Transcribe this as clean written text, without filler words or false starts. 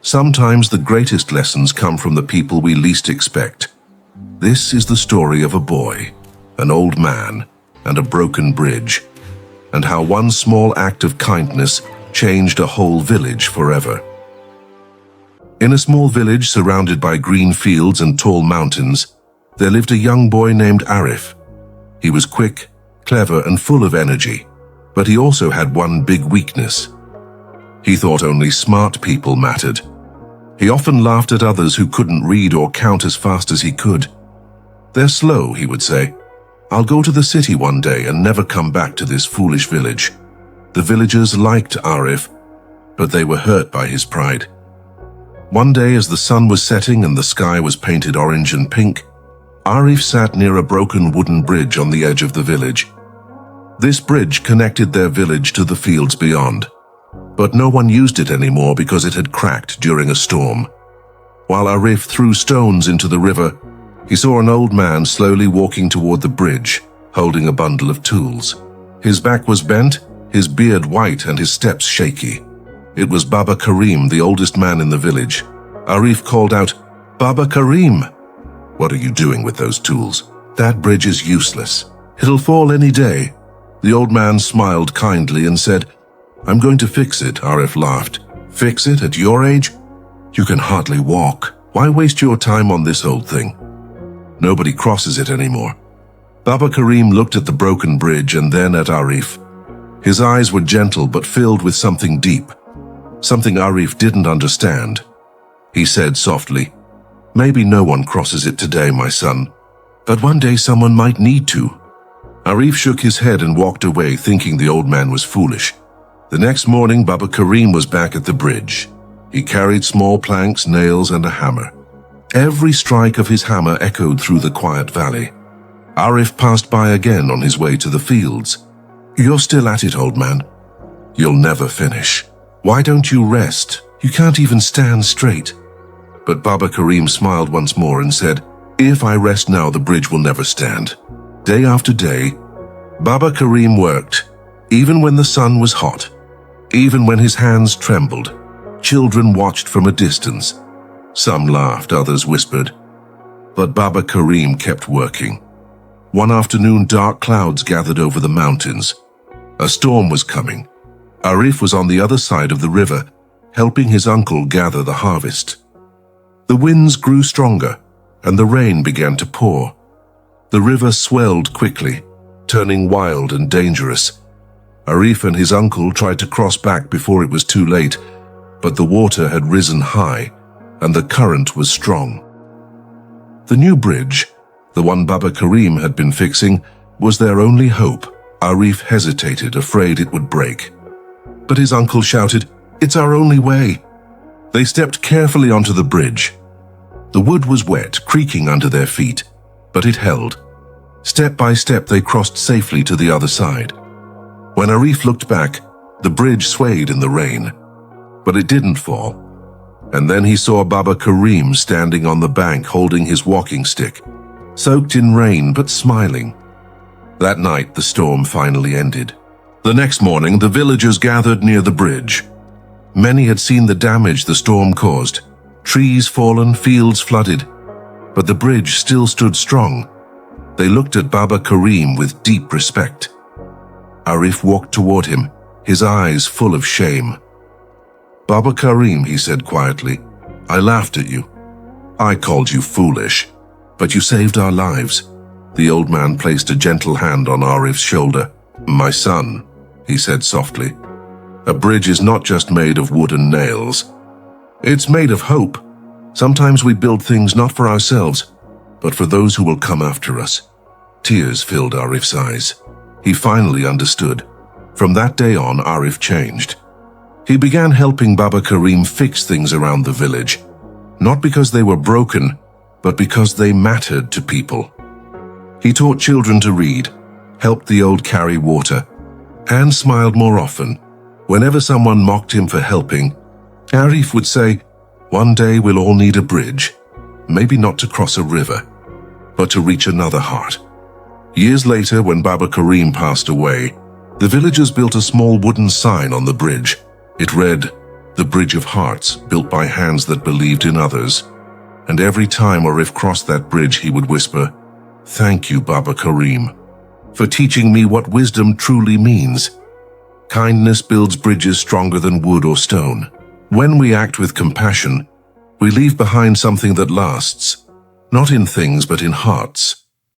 Sometimes the greatest lessons come from the people we least expect. This is the story of a boy, an old man, and a broken bridge, and how one small act of kindness changed a whole village forever. In a small village surrounded by green fields and tall mountains, there lived a young boy named Arif. He was quick, clever, and full of energy, but he also had one big weakness. He thought only smart people mattered. He often laughed at others who couldn't read or count as fast as he could. "They're slow," he would say. "I'll go to the city one day and never come back to this foolish village." The villagers liked Arif, but they were hurt by his pride. One day, as the sun was setting and the sky was painted orange and pink, Arif sat near a broken wooden bridge on the edge of the village. This bridge connected their village to the fields beyond, but no one used it anymore because it had cracked during a storm. While Arif threw stones into the river, he saw an old man slowly walking toward the bridge, holding a bundle of tools. His back was bent, his beard white, and his steps shaky. It was Baba Kareem, the oldest man in the village. Arif called out, "Baba Kareem!" "What are you doing with those tools?" "That bridge is useless. It'll fall any day." The old man smiled kindly and said, "I'm going to fix it." Arif laughed. "Fix it at your age? You can hardly walk. Why waste your time on this old thing? Nobody crosses it anymore." Baba Kareem looked at the broken bridge and then at Arif. His eyes were gentle but filled with something deep, something Arif didn't understand. He said softly, "Maybe no one crosses it today, my son, but one day someone might need to." Arif shook his head and walked away, thinking the old man was foolish. The next morning, Baba Kareem was back at the bridge. He carried small planks, nails, and a hammer. Every strike of his hammer echoed through the quiet valley. Arif passed by again on his way to the fields. "You're still at it, old man. You'll never finish. Why don't you rest? You can't even stand straight." But Baba Kareem smiled once more and said, "If I rest now, the bridge will never stand." Day after day, Baba Kareem worked, even when the sun was hot, even when his hands trembled. Children watched from a distance. Some laughed, others whispered. But Baba Kareem kept working. One afternoon, dark clouds gathered over the mountains. A storm was coming. Arif was on the other side of the river, helping his uncle gather the harvest. The winds grew stronger, and the rain began to pour. The river swelled quickly, turning wild and dangerous. Arif and his uncle tried to cross back before it was too late, but the water had risen high, and the current was strong. The new bridge, the one Baba Kareem had been fixing, was their only hope. Arif hesitated, afraid it would break. But his uncle shouted, "It's our only way." They stepped carefully onto the bridge. The wood was wet, creaking under their feet, but it held. Step by step, they crossed safely to the other side. When Arif looked back, the bridge swayed in the rain, but it didn't fall. And then he saw Baba Kareem standing on the bank holding his walking stick, soaked in rain but smiling. That night, the storm finally ended. The next morning, the villagers gathered near the bridge. Many had seen the damage the storm caused. Trees fallen, fields flooded, but the bridge still stood strong. They looked at Baba Kareem with deep respect. Arif walked toward him, his eyes full of shame. "Baba Kareem," he said quietly, "I laughed at you. I called you foolish, but you saved our lives." The old man placed a gentle hand on Arif's shoulder. "My son," he said softly, "a bridge is not just made of wood and nails. It's made of hope. Sometimes we build things not for ourselves, but for those who will come after us." Tears filled Arif's eyes. He finally understood. From that day on, Arif changed. He began helping Baba Kareem fix things around the village, not because they were broken, but because they mattered to people. He taught children to read, helped the old carry water, and smiled more often. Whenever someone mocked him for helping, Arif would say, "One day we'll all need a bridge, maybe not to cross a river, but to reach another heart." Years later, when Baba Kareem passed away, the villagers built a small wooden sign on the bridge. It read, the bridge of hearts built by hands that believed in others. And every time Arif crossed that bridge, he would whisper, "Thank you, Baba Kareem, for teaching me what wisdom truly means." Kindness builds bridges stronger than wood or stone. When we act with compassion, we leave behind something that lasts, not in things but in hearts.